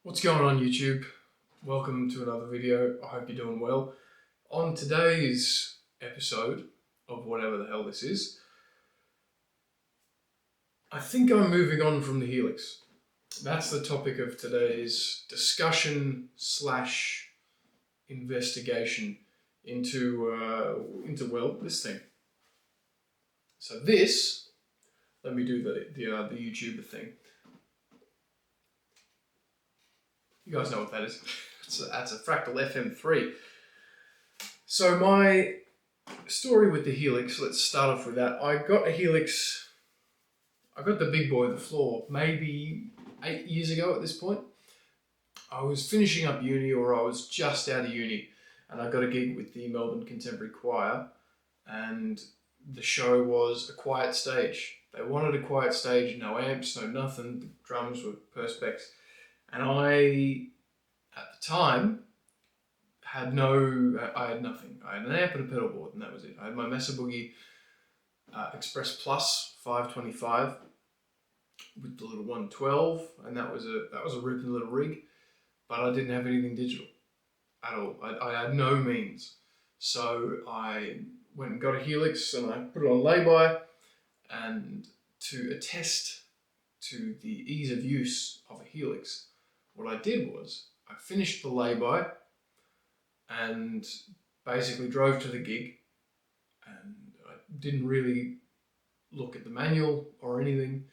What's going on YouTube? Welcome to another video. I hope you're doing well. On today's episode of whatever the hell this is, I think I'm moving on from the Helix. That's the topic of today's discussion slash investigation into this thing. So this, let me do the YouTuber thing. You guys know what that is. That's a Fractal FM3. So my story with the Helix, let's start off with that. I got a Helix, I got the big boy, the floor, maybe 8 years ago at this point. I was finishing up uni, or I was just out of uni, and I got a gig with the Melbourne Contemporary Choir, and the show was a quiet stage. They wanted a quiet stage, no amps, no nothing, the drums were perspex. And I, at the time, I had nothing. I had an amp and a pedal board, and that was it. I had my Mesa Boogie Express Plus 525 with the little 112, and that was a ripping little rig. But I didn't have anything digital at all. I had no means. So I went and got a Helix, and I put it on lay-by, and to attest to the ease of use of a Helix, what I did was I finished the lay-by and basically drove to the gig, and I didn't really look at the manual or anything.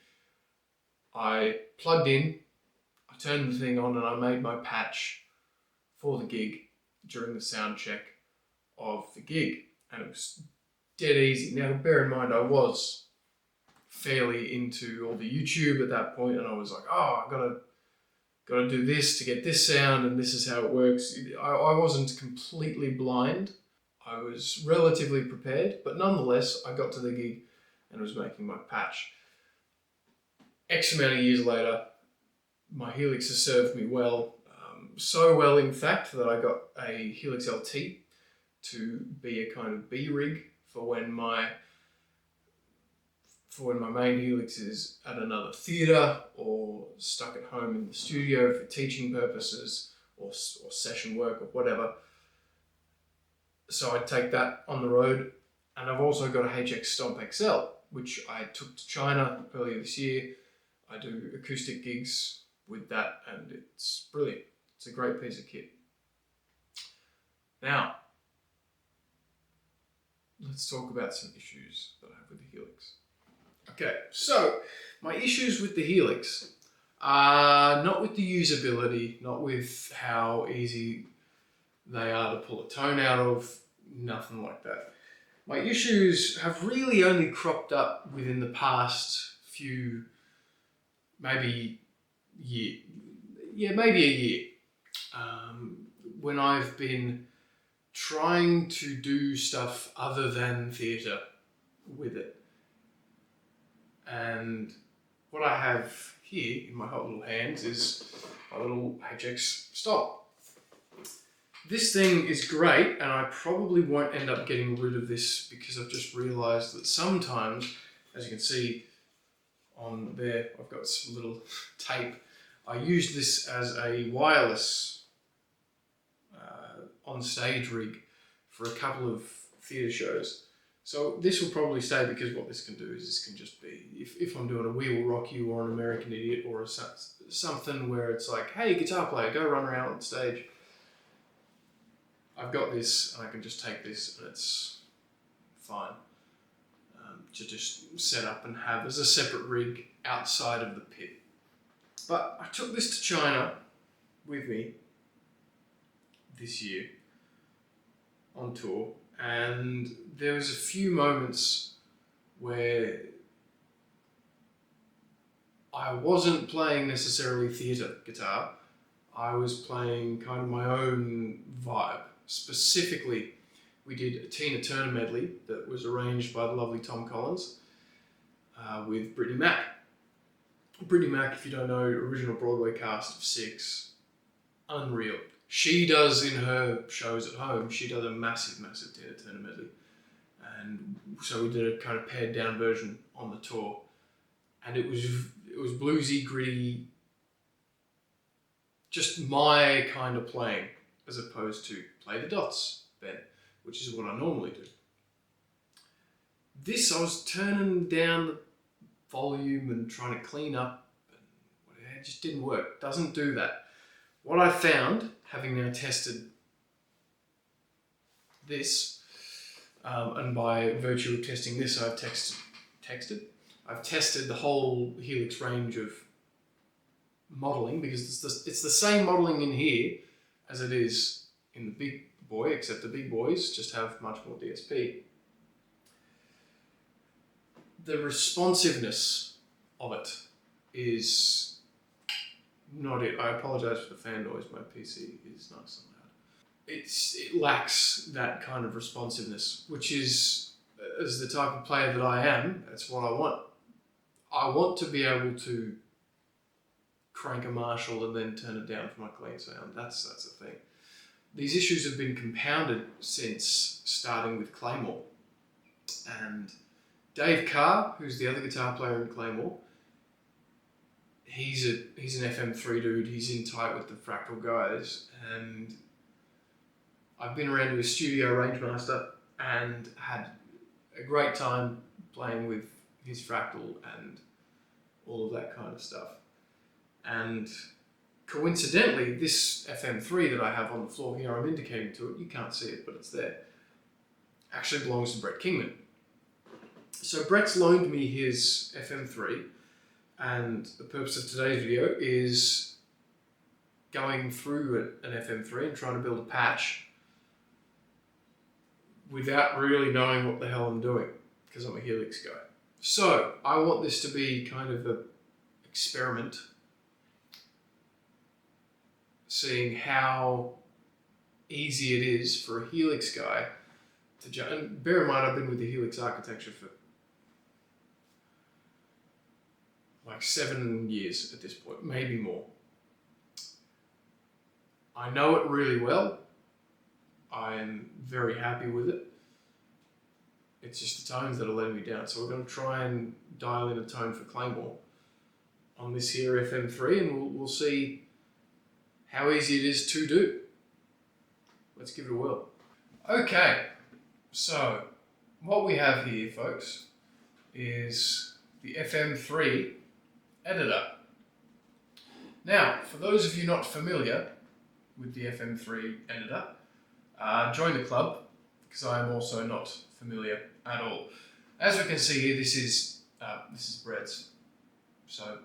I plugged in, I turned the thing on, and I made my patch for the gig during the sound check of the gig, and it was dead easy. Now bear in mind I was fairly into all the YouTube at that point, and I was like, oh, I've got to do this to get this sound, and this is how it works. I wasn't completely blind. I was relatively prepared, but nonetheless, I got to the gig and was making my patch. X amount of years later, my Helix has served me well. So well, in fact, that I got a Helix LT to be a kind of B rig for when my main Helix is at another theatre or stuck at home in the studio for teaching purposes or session work or whatever. So I take that on the road, and I've also got a HX Stomp XL, which I took to China earlier this year. I do acoustic gigs with that, and it's brilliant. It's a great piece of kit. Now, let's talk about some issues that I have with the Helix. Okay, so my issues with the Helix are not with the usability, not with how easy they are to pull a tone out of, nothing like that. My issues have really only cropped up within the past few, maybe a year. When I've been trying to do stuff other than theatre with it. And what I have here in my hot little hands is a little HX Stomp. This thing is great, and I probably won't end up getting rid of this because I've just realised that sometimes, as you can see on there, I've got some little tape. I used this as a wireless on-stage rig for a couple of theatre shows. So this will probably stay, because what this can do is this can just be, if I'm doing a We Will Rock You or an American Idiot or something where it's like, hey, guitar player, go run around on stage. I've got this, and I can just take this, and it's fine to just set up and have as a separate rig outside of the pit. But I took this to China with me this year on tour, and there was a few moments where I wasn't playing necessarily theatre guitar. I was playing kind of my own vibe. Specifically, we did a Tina Turner medley that was arranged by the lovely Tom Collins with Brittany Mac. Brittany Mac, if you don't know, original Broadway cast of 6, unreal. She does, in her shows at home, she does a massive Tina Turner medley. And so we did a kind of pared down version on the tour. And it was bluesy, gritty, just my kind of playing, as opposed to play the dots, Ben, which is what I normally do. This, I was turning down the volume and trying to clean up, and it just didn't work. Doesn't do that. What I found, having now tested this, and by virtue of testing this, I've I've tested the whole Helix range of modelling, because it's the same modelling in here as it is in the big boy, except the big boys just have much more DSP. The responsiveness of it is not it. I apologise for the fan noise. My PC is nice and loud. It lacks that kind of responsiveness, which is, as the type of player that I am, that's what I want. I want to be able to crank a Marshall and then turn it down for my clean sound. That's the thing. These issues have been compounded since starting with Claymore. And Dave Carr, who's the other guitar player in Claymore, he's an FM3 dude. He's in tight with the Fractal guys, and I've been around to his studio Rangemaster and had a great time playing with his Fractal and all of that kind of stuff. And coincidentally, this FM3 that I have on the floor here, I'm indicating to it, you can't see it, but it's there, actually belongs to Brett Kingman. So Brett's loaned me his FM3, and the purpose of today's video is going through an FM3 and trying to build a patch without really knowing what the hell I'm doing, because I'm a Helix guy. So I want this to be kind of an experiment, seeing how easy it is for a Helix guy to and bear in mind, I've been with the Helix architecture for like 7 years at this point, maybe more. I know it really well. I'm very happy with it. It's just the tones that are letting me down. So we're going to try and dial in a tone for Claymore on this here FM3, and we'll see how easy it is to do. Let's give it a whirl. Okay, so what we have here, folks, is the FM3 Editor. Now, for those of you not familiar with the FM3 Editor, join the club, because I am also not familiar at all. As we can see here, this is Brett's. So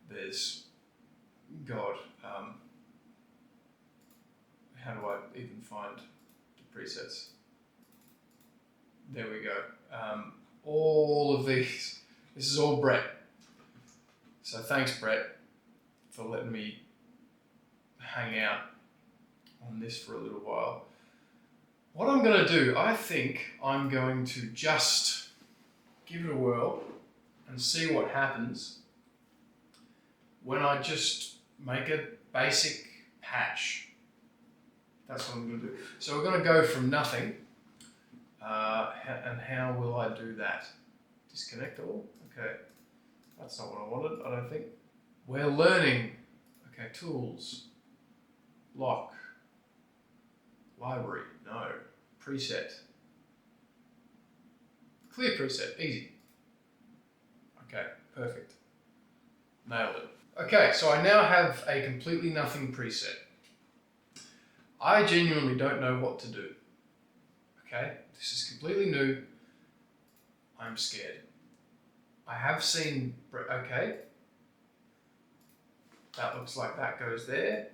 there's God. How do I even find the presets? There we go. All of these. This is all Brett. So thanks, Brett, for letting me hang out on this for a little while. What I'm going to do, I think I'm going to just give it a whirl and see what happens when I just make a basic patch. That's what I'm going to do. So we're going to go from nothing. And how will I do that? Disconnect all? Okay. That's not what I wanted, I don't think. We're learning. Okay, tools. Lock. Library. No. Preset. Clear preset. Easy. Okay, perfect. Nailed it. Okay, so I now have a completely nothing preset. I genuinely don't know what to do. Okay, this is completely new. I'm scared. I have seen, okay, that looks like that goes there.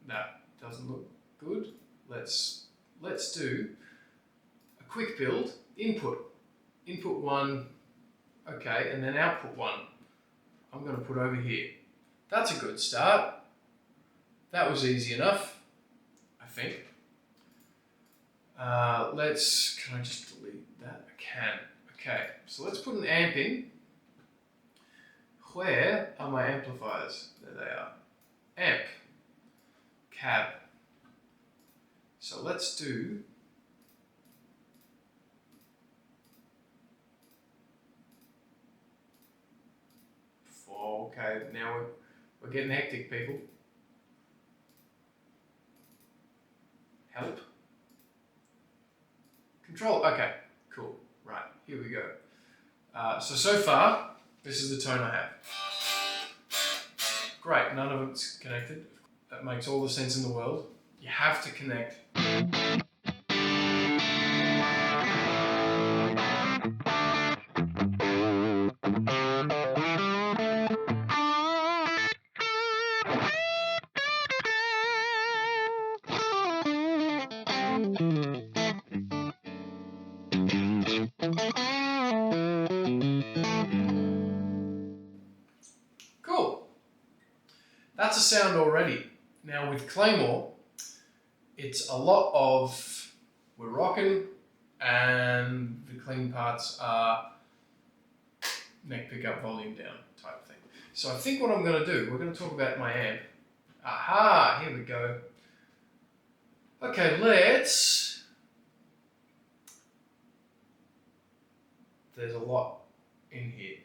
That doesn't look good. Let's do a quick build. Input 1, okay, and then output 1. I'm going to put over here. That's a good start. That was easy enough, I think. Can I just delete that? I can. Okay, so let's put an amp in. Where are my amplifiers? There they are. Amp. Cab. So let's do Okay, now we're getting hectic, people. Help. Control. Okay, cool. Right, here we go. So far, this is the tone I have. Great, none of it's connected. That makes all the sense in the world. You have to connect. Cool. That's a sound already. Now with Claymore, it's a lot of we're rocking and the clean parts are neck pickup, volume down type thing. So I think what I'm going to do, we're going to talk about my amp. Aha, here we go. Okay, there's a lot in here.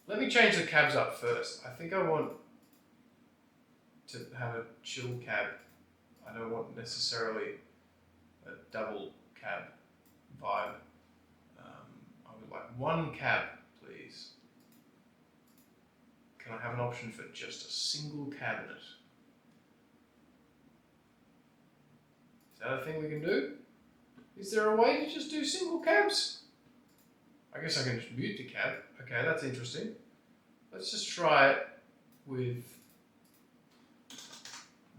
Let me change the cabs up first. I think I want to have a chill cab. I don't want necessarily a double cab vibe. I would like one cab, please. Can I have an option for just a single cabinet? Is that a thing we can do? Is there a way to just do single cabs? I guess I can just mute the cab. Okay, that's interesting. Let's just try it with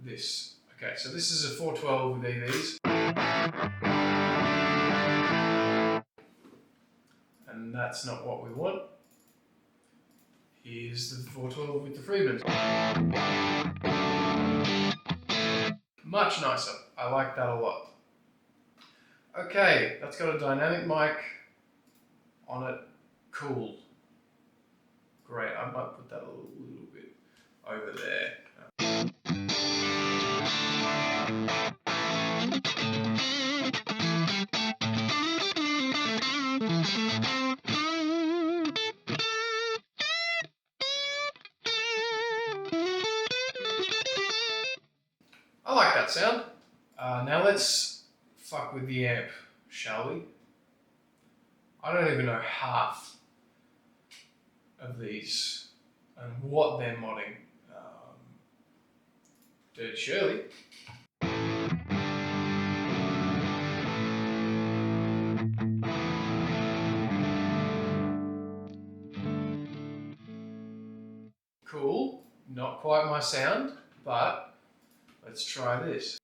this. Okay, so this is a 412 with EVs. And that's not what we want. Here's the 412 with the Freedmans. Much nicer. I like that a lot. Okay, that's got a dynamic mic on it. Cool. Great, I might put that a little bit over there. I like that sound. Now let's fuck with the amp, shall we? I don't even know half of these and what they're modding. Dirty Shirley. Cool, not quite my sound, but let's try this.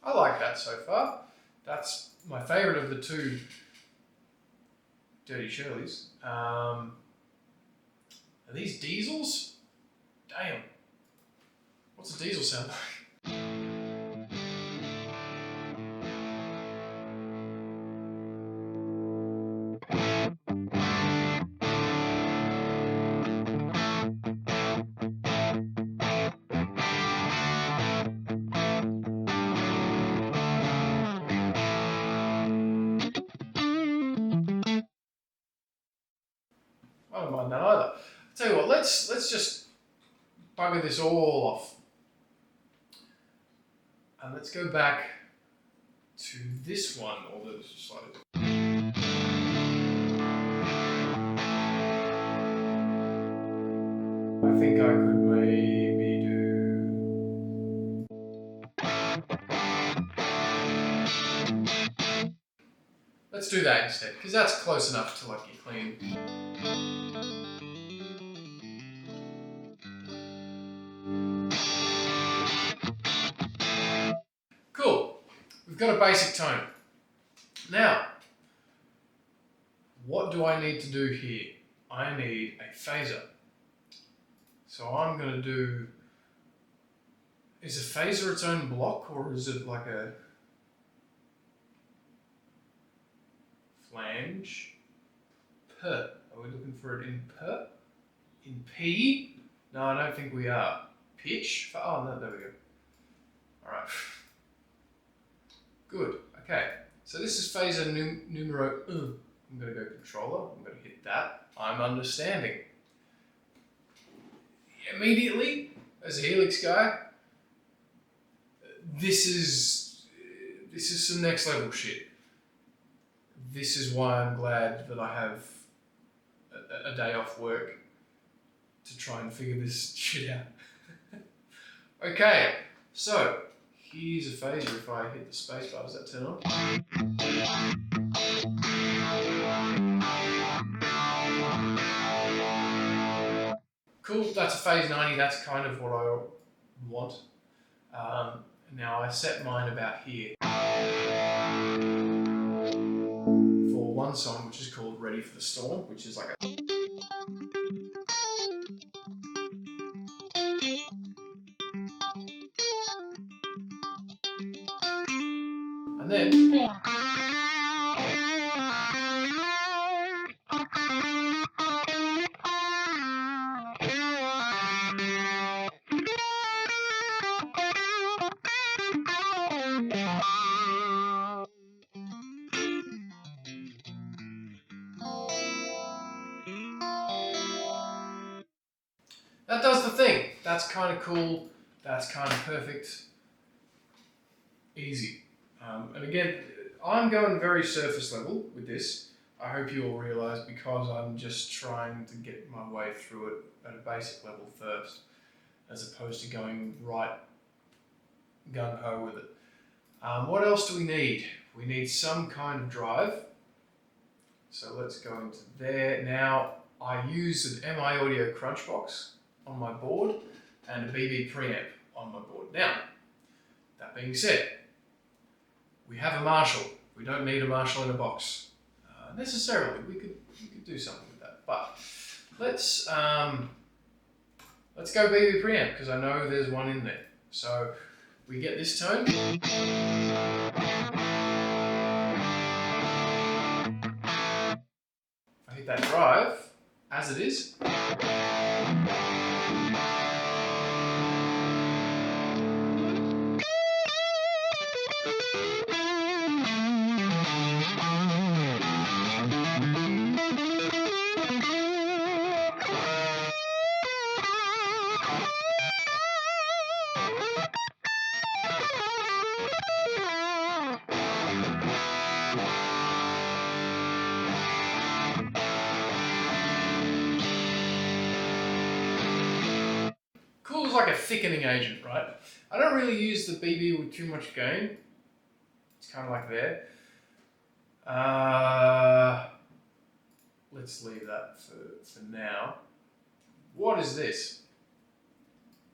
I like that so far. That's my favourite of the two Dirty Shirleys. Are these Diezels? Damn. What's a Diezel sound like? I don't mind that either. I'll tell you what, let's just bugger this all off. And let's go back to this one, although this is slightly different. I think I could maybe do... Let's do that instead, because that's close enough to like get clean. Cool. We've got a basic tone. Now, what do I need to do here? I need a phaser. So I'm going to do... Is a phaser its own block, or is it like a flange? Per. Are we looking for it in per? In P? No, I don't think we are. Pitch? Oh, no, there we go. Alright. Good. Okay. So this is phaser numero 1. I'm going to go controller. I'm going to hit that. I'm understanding. Immediately, as a Helix guy, this is some next level shit. This is why I'm glad that I have a day off work to try and figure this shit out. Okay, so here's a phaser. If I hit the space bar, does that turn on? Cool, that's a phase 90. That's kind of what I want. Now I set mine about here for one song, which is called Ready for the Storm, which is like a... And then... that does the thing. That's kind of cool. That's kind of perfect. Easy. And again, I'm going very surface level with this. I hope you all realise, because I'm just trying to get my way through it at a basic level first, as opposed to going right gung-ho with it. What else do we need? We need some kind of drive. So let's go into there. Now, I use an MI Audio Crunchbox on my board and a BB Preamp on my board. Now, that being said, we have a Marshall. We don't need a Marshall in a box necessarily. We could do something with that. But let's go BB Preamp, because I know there's one in there. So we get this tone. I hit that drive as it is. Cool is like a thickening agent, right? I don't really use the BB with too much gain. It's kind of like there. Let's leave that for now. What is this?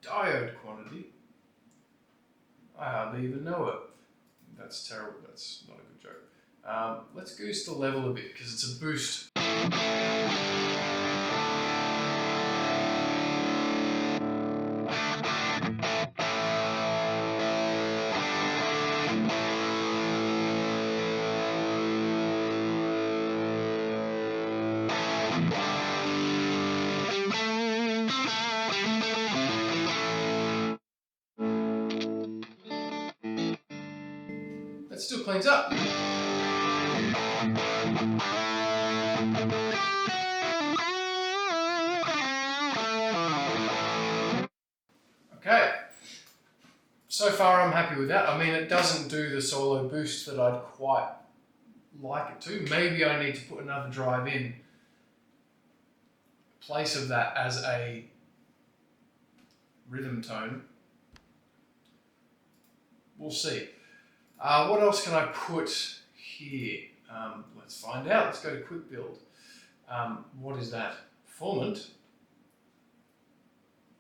Diode quantity? I hardly even know it. That's terrible. That's not a good joke. Let's goose the level a bit, because it's a boost. That still cleans up. Okay. So far I'm happy with that. I mean, it doesn't do the solo boost that I'd quite like it to. Maybe I need to put another drive in place of that as a rhythm tone. We'll see. What else can I put here? Let's find out. Let's go to quick build. What is that? Formant?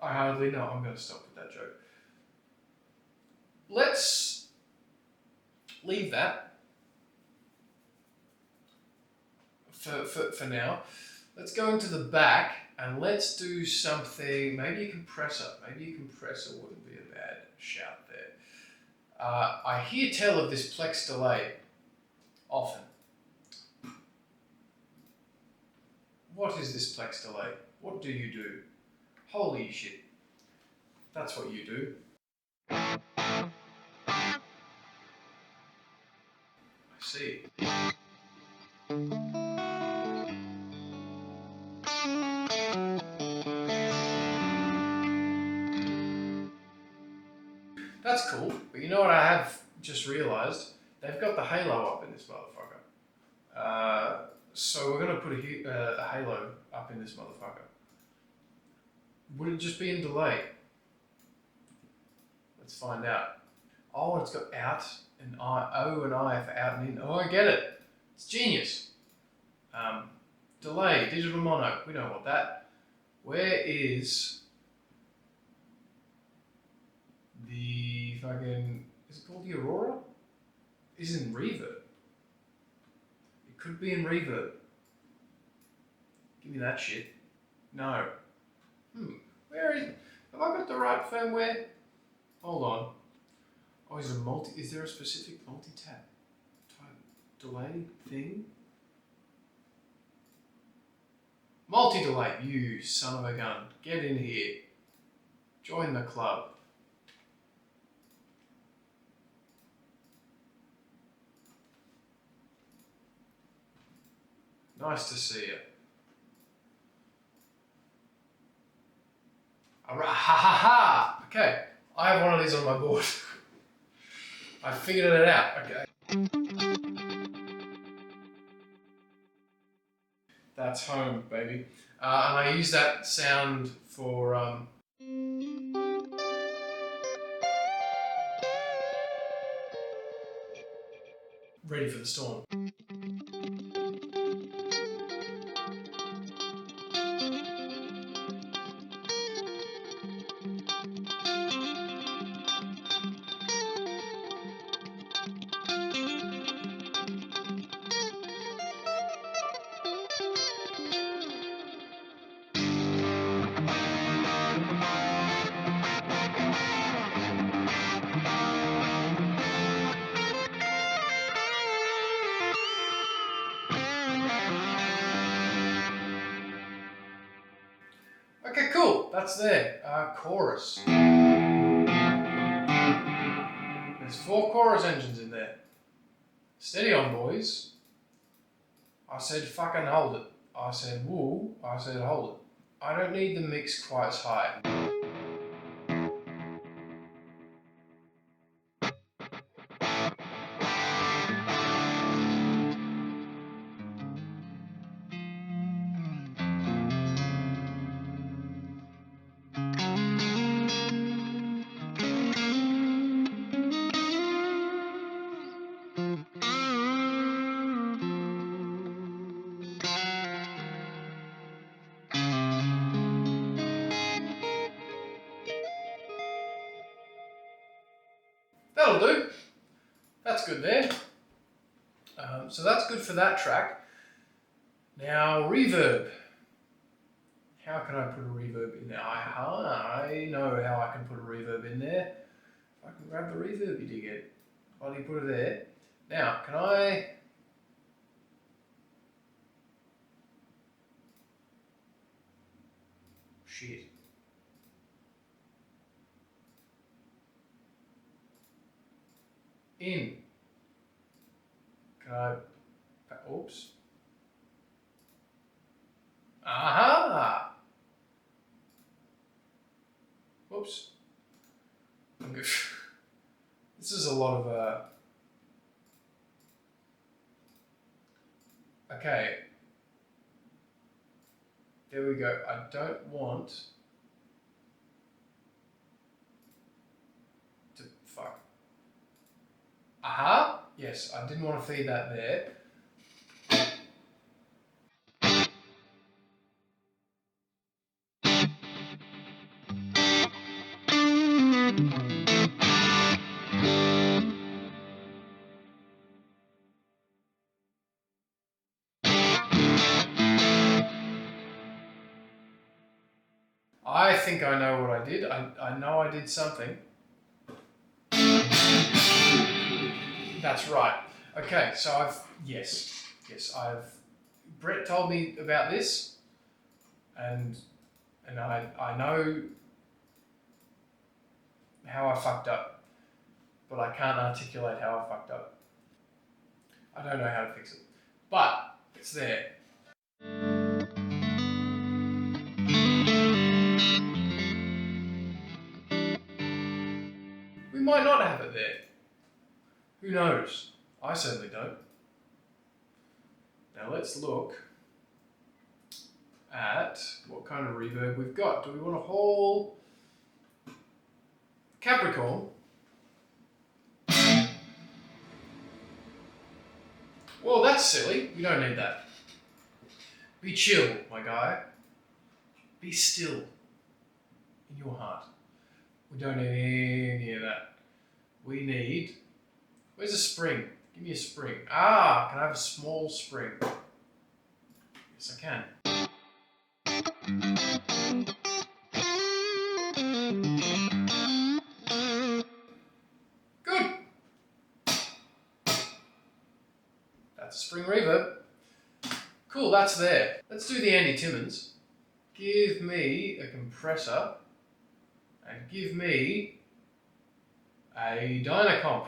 I hardly know. I'm going to stop with that joke. Let's leave that for now. Let's go into the back And let's do something, maybe a compressor. Maybe a compressor wouldn't be a bad shout there. I hear tell of this Plexdelay often. What is this Plexdelay? What do you do? Holy shit. That's what you do. I see. That's cool, but you know what I have just realised? They've got the halo up in this motherfucker. So we're going to put a halo up in this motherfucker. Would it just be in delay? Let's find out. Oh, it's got out and I, O and I for out and in. Oh, I get it. It's genius. Delay, digital mono, we don't want that. Where is the fucking, is it called the Aurora? Is it in reverb? It could be in reverb. Give me that shit. No. Where is, have I got the right firmware? Hold on. Oh, is there a specific multi-tap type delay thing? Multi-delay, you son of a gun. Get in here. Join the club. Nice to see you. Ha ha ha! Okay, I have one of these on my board. I figured it out, okay. That's home, baby. And I use that sound for Ready for the Storm. Okay, cool. That's there. Chorus. There's 4 chorus engines in there. Steady on, boys. I said fucking hold it. I said woo. I said hold it. I don't need the mix quite as high. That'll do. That's good there. So that's good for that track. Now reverb. How can I put a reverb in there? I know how I can put a reverb in there. If I can grab the reverb, you dig it. Why do you put it there? Now, can I... Shit. In. Can I... Oops. Aha! Whoops. This is a lot of okay. There we go. I don't want to fuck. Aha! Yes, I didn't want to feed that there. I think I know what I did. I know I did something. That's right. Okay, so yes, Brett told me about this, and I know how I fucked up, but I can't articulate how I fucked up. I don't know how to fix it, but it's there. We might not have it there. Who knows? I certainly don't. Now let's look at what kind of reverb we've got. Do we want a whole Capricorn? Well, that's silly. We don't need that. Be chill, my guy. Be still in your heart. We don't need any of that. We need... Where's a spring? Give me a spring. Ah, can I have a small spring? Yes, I can. Good. That's a spring reverb. Cool, that's there. Let's do the Andy Timmons. Give me a compressor and give me a Dyna comp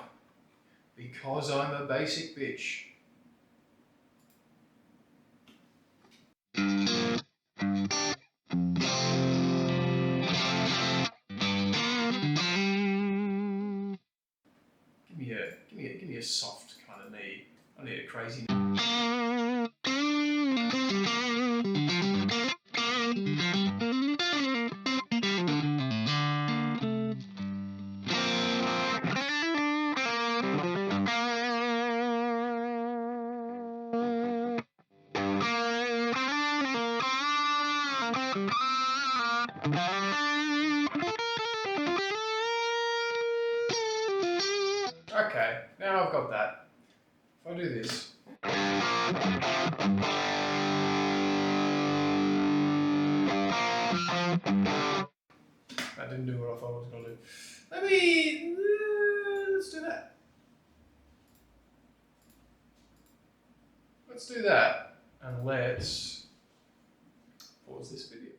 because I'm a basic bitch. Give me a soft kind of knee. I need a crazy knee. Okay, now I've got that. If I do this. That didn't do what I thought it was going to do. Let's do that. Let's do that. And let's pause this video.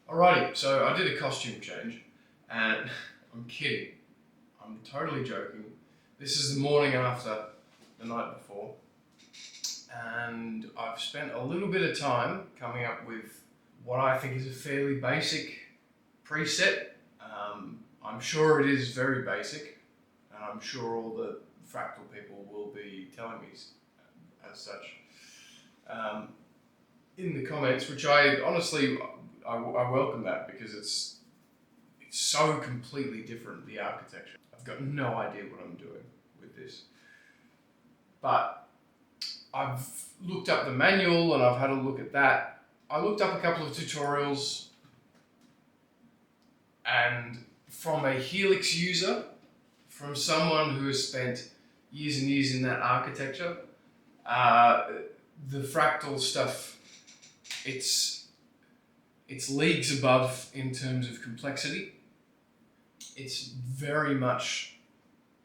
Alrighty, so I did a costume change, and I'm kidding. I'm totally joking. This is the morning after the night before, and I've spent a little bit of time coming up with what I think is a fairly basic preset. I'm sure it is very basic, and I'm sure all the Fractal people will be telling me as such in the comments, which I honestly I welcome that, because it's so completely different, the architecture. I've got no idea what I'm doing with this, but I've looked up the manual and I've had a look at that. I looked up a couple of tutorials, and from a Helix user, from someone who has spent years and years in that architecture, the Fractal stuff, it's leagues above in terms of complexity. It's very much,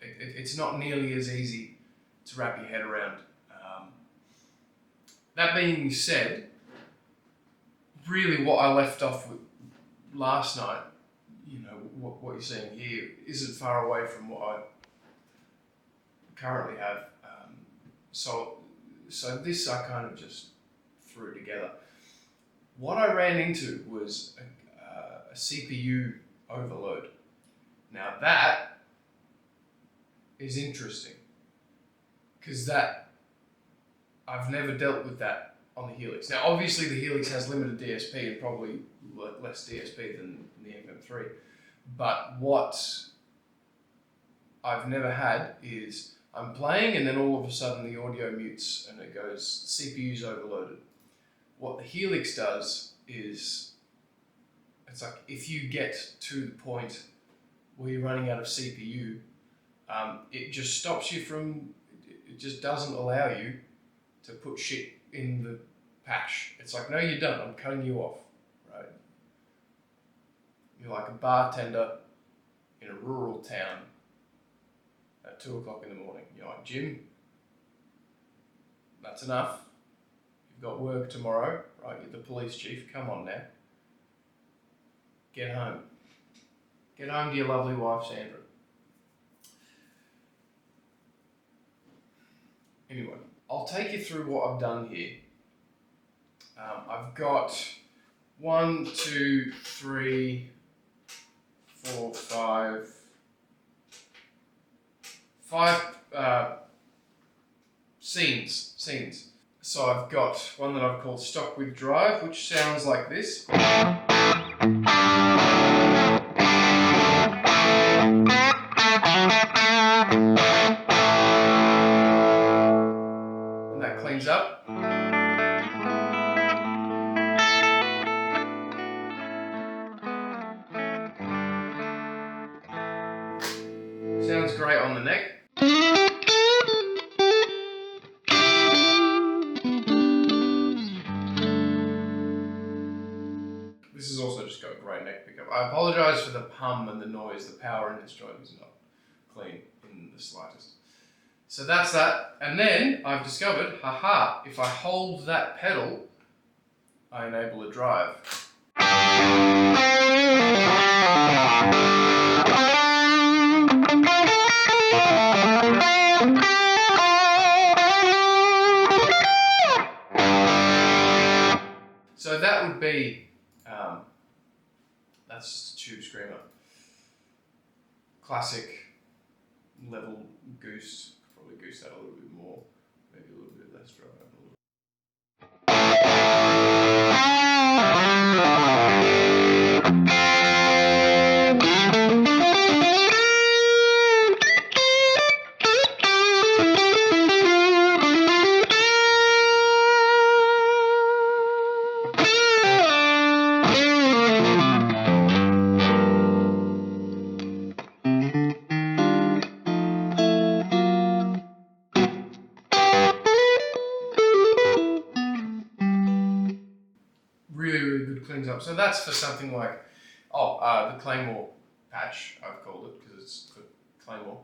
it's not nearly as easy to wrap your head around. That being said, really what I left off with last night, you know, what you're seeing here isn't far away from what I currently have. So this I kind of just threw together. What I ran into was a CPU overload. Now that is interesting, because I've never dealt with that on the Helix. Now obviously the Helix has limited DSP and probably less DSP than the FM3, but what I've never had is I'm playing and then all of a sudden the audio mutes and it goes, CPU's overloaded. What the Helix does is, it's like if you get to the point where you're running out of CPU, it just stops you from, it just doesn't allow you to put shit in the patch. It's like, no, you're done, I'm cutting you off, right? you're like a bartender in a rural town at 2 o'clock in the morning. You're like, Jim, that's enough. You've got work tomorrow, right? You're the police chief. Come on now. Get home. Get home to your lovely wife, Sandra. Anyway, I'll take you through what I've done here. I've got 1, 2, 3, 4, 5 scenes. So I've got one that I've called Stock with Drive, which sounds like this. And that cleans up. Sounds great on the neck. This has also just got a great neck pickup. I apologise for the hum and the noise. The power in this joint is not clean in the slightest. So that's that. And then I've discovered, haha, if I hold that pedal, I enable a drive. So that would be, that's just a tube screamer. Classic level goose, probably goose that a little bit more, maybe a little bit less drive. Really good cleans up. So that's for something like, the Claymore patch, I've called it, because it's Claymore.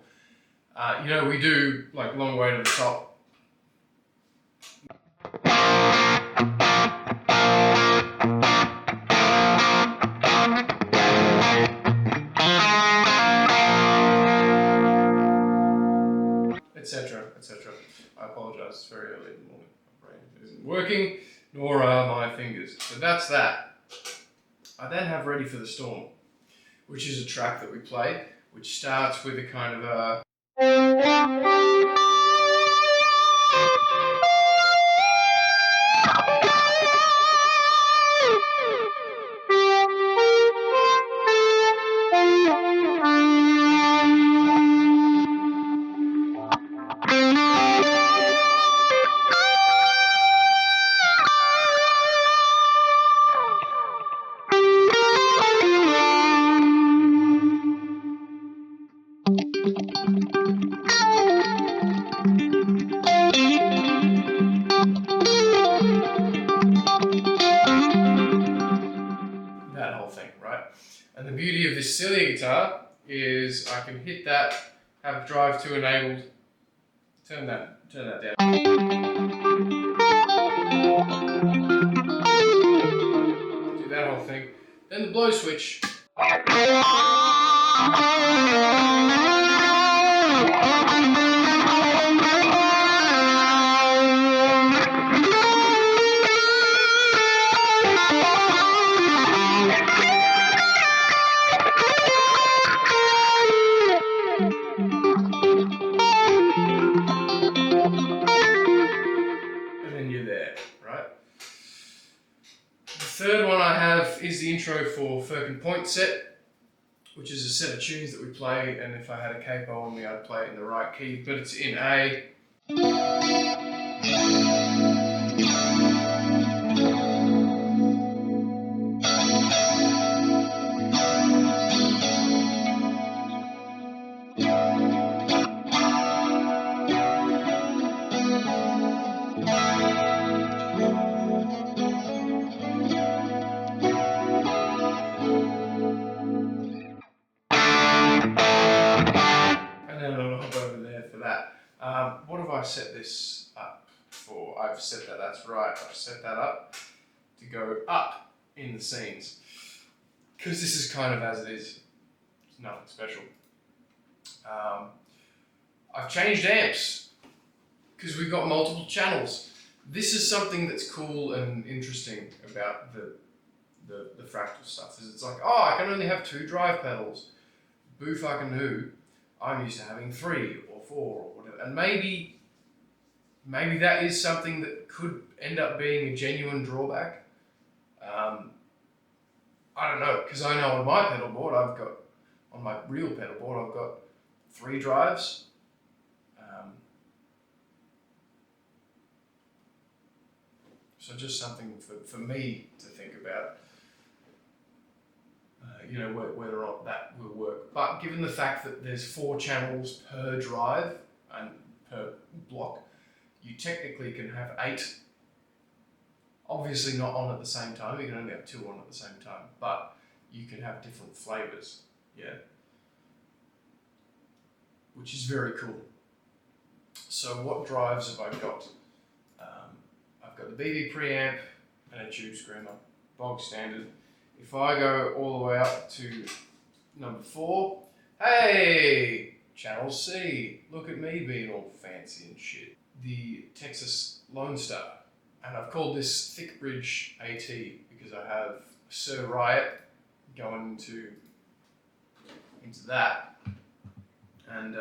We do like long way to the top. Etc. I apologise, it's very early in the morning. My brain isn't working, nor are my fingers. So that's that. I then have Ready for the Storm, which is a track that we play, which starts with a kind of a... that whole thing, right? And the beauty of this Cilia guitar is I can hit that, have drive 2 enabled, turn that down. Do that whole thing. Then the blow switch. Third one I have is the intro for Firkin Point set, which is a set of tunes that we play, and if I had a capo on me I'd play it in the right key, but it's in A. what have I set this up for? I've set that, that's right, I've set that up to go up in the scenes. Because this is kind of as it is. It's nothing special. I've changed amps because we've got multiple channels. This is something that's cool and interesting about the Fractal stuff. Is it's like, oh, I can only have 2 drive pedals. Boo fucking who. I'm used to having 3 or 4 or whatever. And maybe that is something that could end up being a genuine drawback. I don't know, because I know on my pedal board, on my real pedal board, I've got 3 drives. So just something for me to think about, whether or not that will work. But given the fact that there's 4 channels per drive and per block, you technically can have 8. Obviously not on at the same time, you can only have 2 on at the same time, but you can have different flavors, yeah? Which is very cool. So what drives have I got? I've got the BB preamp and a tube screamer, bog standard. If I go all the way up to number 4, hey, channel C, look at me being all fancy and shit. The Texas Lone Star. And I've called this Thick Bridge AT because I have Sir Riot going into that. And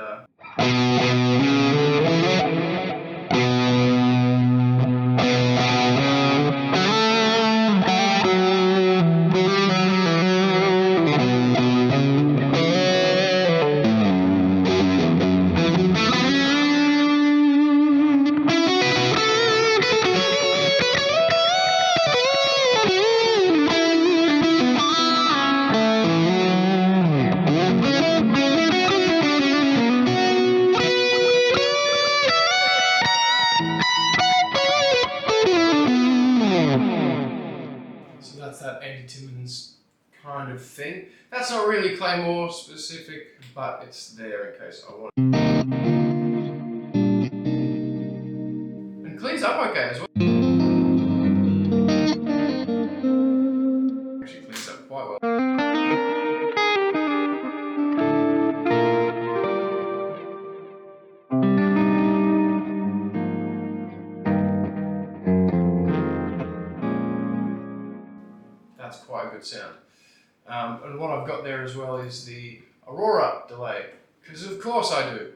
that's that Andy Timmons kind of thing. That's not really Claymore specific, but it's there in case I want. And cleans up okay as well. Actually cleans up quite well. That's quite a good sound. And what I've got there as well is the Aurora delay, because of course I do.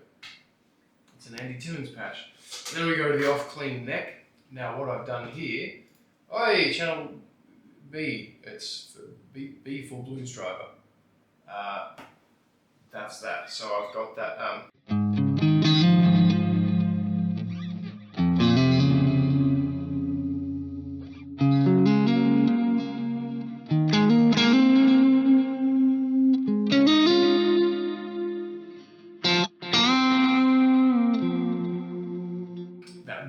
It's an Andy Timmons patch. Then we go to the off clean neck. Now what I've done here, channel B, it's B for Blues Driver. That's that. So I've got that.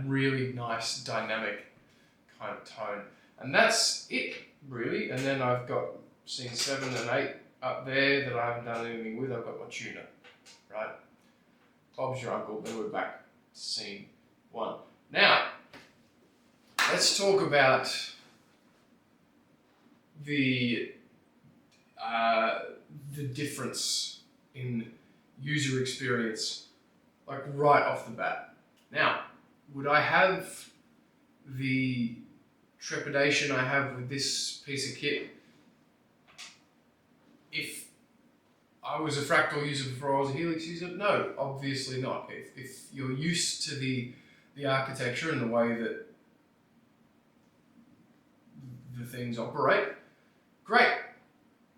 Really nice dynamic kind of tone, and that's it really. And then I've got scene 7 and 8 up there that I haven't done anything with. I've got my tuner, right? Bob's your uncle. Then we're back to scene 1. Now let's talk about the difference in user experience, like right off the bat. Now, would I have the trepidation I have with this piece of kit if I was a Fractal user before I was a Helix user? No, obviously not. If you're used to the architecture and the way that the things operate, great,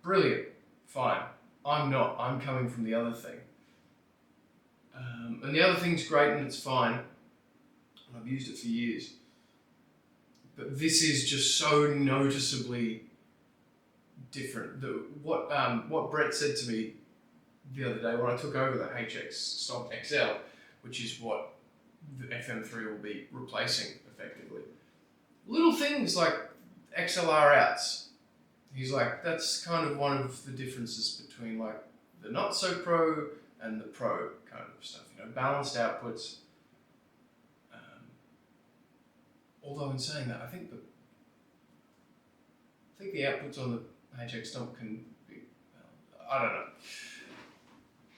brilliant, fine. I'm not. I'm coming from the other thing. And the other thing's great and it's fine. I've used it for years. But this is just so noticeably different. What Brett said to me the other day when I took over the HX Stock XL, which is what the FM3 will be replacing effectively. Little things like XLR outs. He's like, that's kind of one of the differences between like the not so pro and the pro kind of stuff. Balanced outputs. although in saying that, I think the outputs on the HX Stomp can be, I don't know.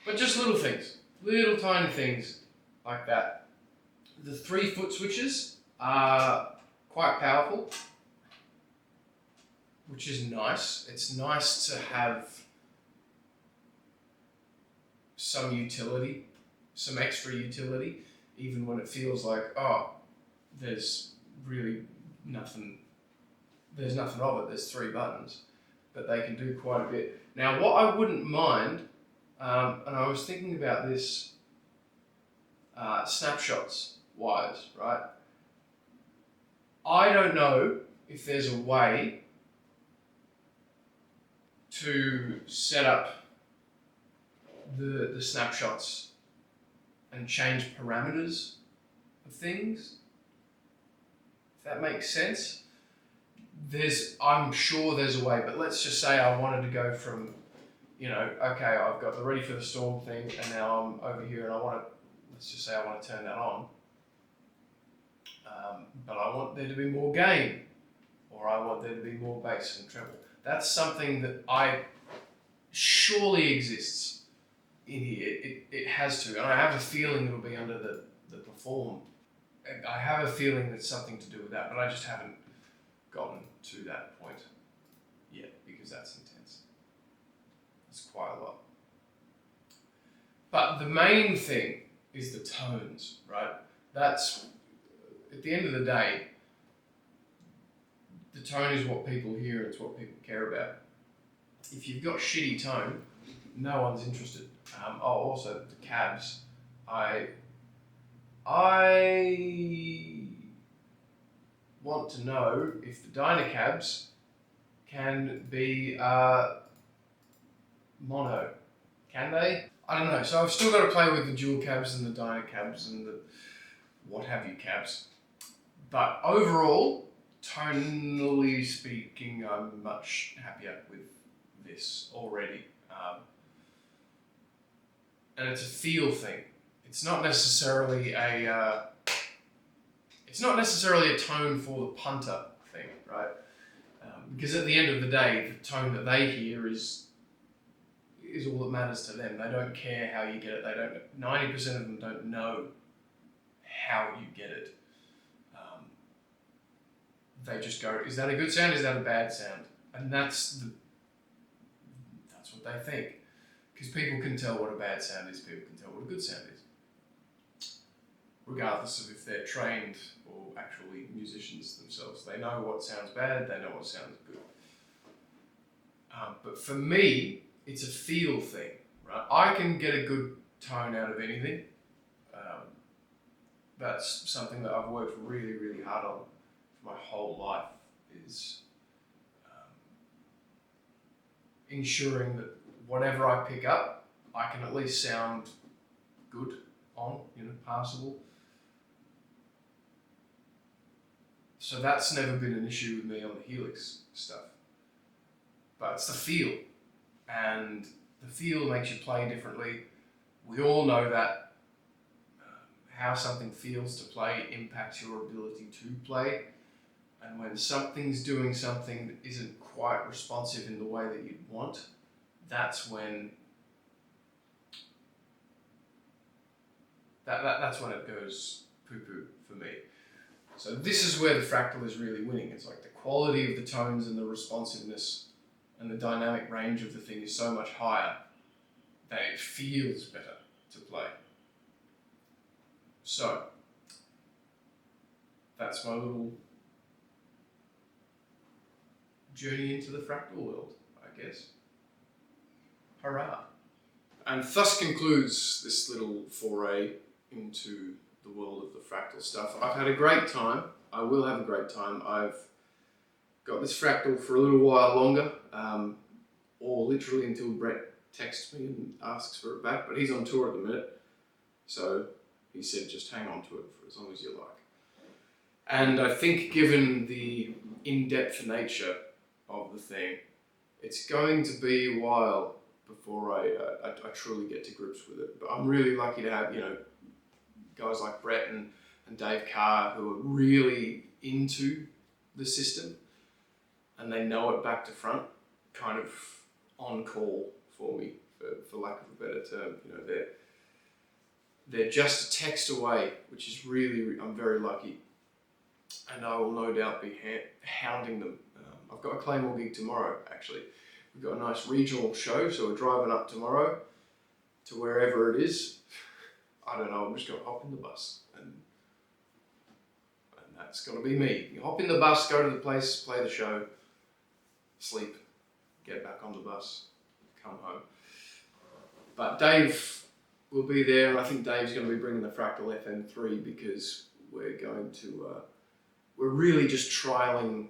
But just little things, little tiny things like that. The 3-foot switches are quite powerful, which is nice. It's nice to have some utility, some extra utility, even when it feels like, oh, there's really nothing, there's nothing of it, there's 3 buttons, but they can do quite a bit. Now, what I wouldn't mind, and I was thinking about this, Snapshots wires, right? I don't know if there's a way to set up the snapshots and change parameters of things, if that makes sense. I'm sure there's a way, but let's just say I wanted to go from, you know, okay, I've got the Ready for the Storm thing, and now I'm over here and I want to, let's just say I want to turn that on, but I want there to be more gain, or I want there to be more bass and treble. That's something that surely exists in here. It has to, and I have a feeling it'll be under the perform. I have a feeling there's something to do with that, but I just haven't gotten to that point yet, because that's intense. That's quite a lot. But the main thing is the tones, right? That's, at the end of the day, the tone is what people hear, it's what people care about. If you've got shitty tone, no one's interested. Also the cabs. I want to know if the Dyna Cabs can be mono. Can they? I don't know. So I've still got to play with the dual cabs and the Dyna Cabs and the what have you cabs. But overall, tonally speaking, I'm much happier with this already. And it's a feel thing. It's not necessarily a tone for the punter thing, right? Because at the end of the day, the tone that they hear is all that matters to them. They don't care how you get it. 90% of them don't know how you get it. They just go, is that a good sound? Is that a bad sound? And that's what they think. Because people can tell what a bad sound is, people can tell what a good sound is. Regardless of if they're trained or actually musicians themselves. They know what sounds bad, they know what sounds good. But for me, it's a feel thing, right? I can get a good tone out of anything. That's something that I've worked really, really hard on for my whole life, is ensuring that whatever I pick up, I can at least sound good on, passable. So that's never been an issue with me on the Helix stuff. But it's the feel. And the feel makes you play differently. We all know that how something feels to play impacts your ability to play. And when something's doing something that isn't quite responsive in the way that you'd want, that's when that's when it goes poo-poo for me. So this is where the Fractal is really winning. It's like the quality of the tones and the responsiveness and the dynamic range of the thing is so much higher that it feels better to play. So that's my little journey into the Fractal world, I guess. Hurrah! And thus concludes this little foray into the world of the Fractal stuff. I've had a great time. I will have a great time. I've got this Fractal for a little while longer, or literally until Brett texts me and asks for it back, but he's on tour at the minute, so he said just hang on to it for as long as you like. And I think given the in-depth nature of the thing, it's going to be a while before I truly get to grips with it. But I'm really lucky to have, guys like Brett and Dave Carr who are really into the system and they know it back to front, kind of on call for me, for lack of a better term. You know, they're just a text away, which is really, I'm very lucky. And I will no doubt be hounding them. I've got a Claymore gig tomorrow, actually. We've got a nice regional show, so we're driving up tomorrow to wherever it is. I don't know, I'm just going to hop in the bus. And that's going to be me. You hop in the bus, go to the place, play the show, sleep, get back on the bus, come home. But Dave will be there, and I think Dave's going to be bringing the Fractal FM3 because we're going to, we're really just trialing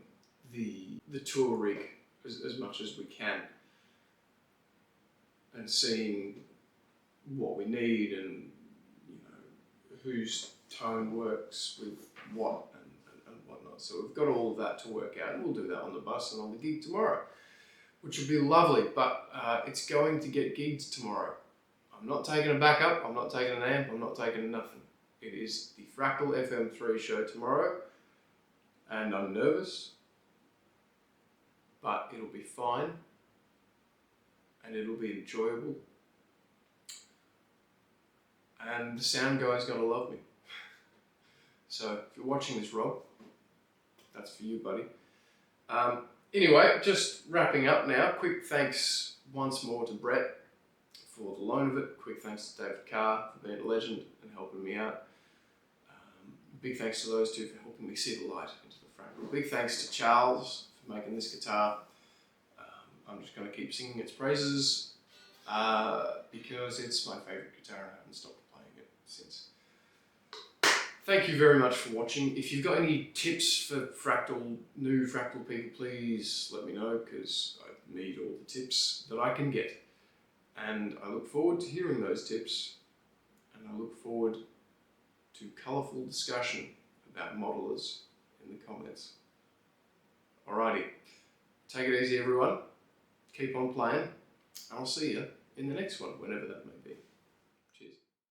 the tour rig as much as we can and seeing what we need and, you know, whose tone works with what and whatnot. So we've got all of that to work out, and we'll do that on the bus and on the gig tomorrow, which will be lovely. But it's going to get gigs tomorrow. I'm not taking a backup, I'm not taking an amp, I'm not taking nothing. It is the Fractal FM3 show tomorrow, and I'm nervous, but it'll be fine, and it'll be enjoyable, and the sound guy's gonna love me. So if you're watching this, Rob, that's for you, buddy. Anyway, just wrapping up now. Quick thanks once more to Brett for the loan of it. Quick thanks to David Carr for being a legend and helping me out. Big thanks to those two for helping me see the light into the Fractal. Big thanks to Charles for making this guitar. I'm just going to keep singing its praises because it's my favourite guitar and I haven't stopped playing it since. Thank you very much for watching. If you've got any tips for new Fractal people, please let me know because I need all the tips that I can get. And I look forward to hearing those tips, and I look forward to colourful discussion about modelers in the comments. Alrighty, take it easy everyone, keep on playing, and I'll see you in the next one, whenever that may be.